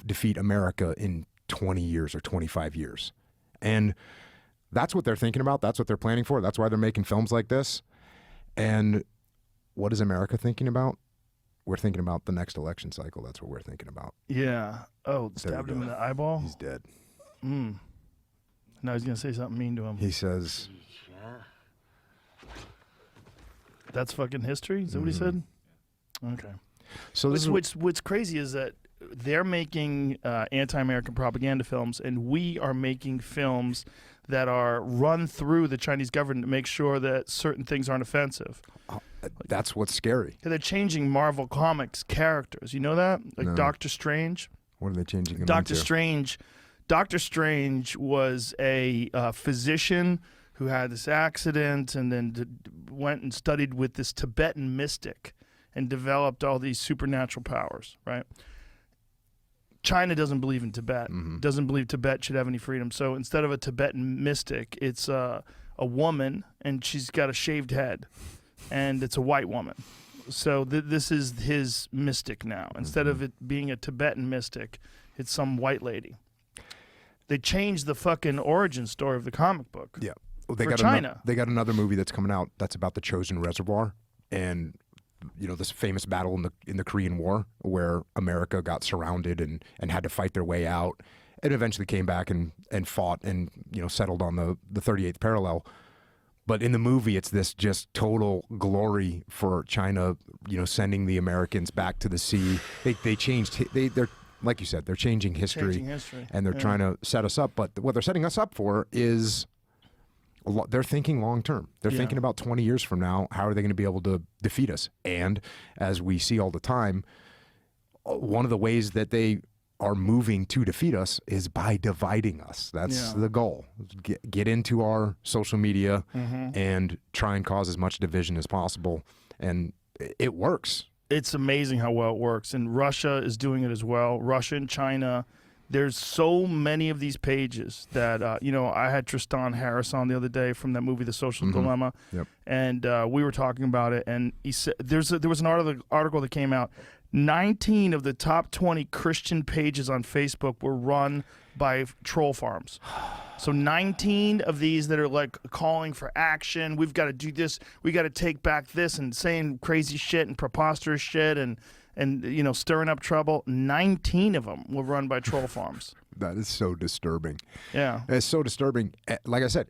defeat America in 20 years or 25 years. And that's what they're thinking about. That's what they're planning for. That's why they're making films like this. And what is America thinking about? We're thinking about the next election cycle. That's what we're thinking about. Yeah. Oh, stabbed him in the eyeball? He's dead. Now he's going to say something mean to him. He says... That's fucking history? Is that what he said? Okay. So this what's crazy is that they're making anti-American propaganda films, and we are making films that are run through the Chinese government to make sure that certain things aren't offensive. That's what's scary. They're changing Marvel Comics characters. You know that? Like No. Doctor Strange. What are they changing him Doctor into? Strange. Doctor Strange was a physician who had this accident and then went and studied with this Tibetan mystic and developed all these supernatural powers, right? China doesn't believe in Tibet, doesn't believe Tibet should have any freedom. So instead of a Tibetan mystic, it's a woman, and she's got a shaved head, and it's a white woman. So this is his mystic now. Instead of it being a Tibetan mystic, it's some white lady. They changed the fucking origin story of the comic book. Yeah. Well, for China. They got another movie that's coming out that's about the Chosen Reservoir, and this famous battle in the Korean War where America got surrounded and had to fight their way out, and eventually came back and fought and settled on the 38th parallel. But in the movie, it's this just total glory for China, sending the Americans back to the sea. They changed. They're like you said, they're changing history, and they're trying to set us up. But what they're setting us up for is they're thinking long term. They're thinking about 20 years from now. How are they going to be able to defeat us? And as we see all the time, one of the ways that they are moving to defeat us is by dividing us. That's the goal. Get into our social media and try and cause as much division as possible. And it works. It's amazing how well it works. And Russia is doing it as well. Russia and China. There's so many of these pages that, I had Tristan Harris on the other day from that movie, The Social Dilemma. Yep. And we were talking about it. And he said there was an article that came out. 19 of the top 20 Christian pages on Facebook were run by troll farms. So 19 of these that are like calling for action. We've got to do this. We got to take back this, and saying crazy shit and preposterous shit and stirring up trouble. 19 of them were run by troll farms. That is so disturbing. Yeah. It's so disturbing. Like I said,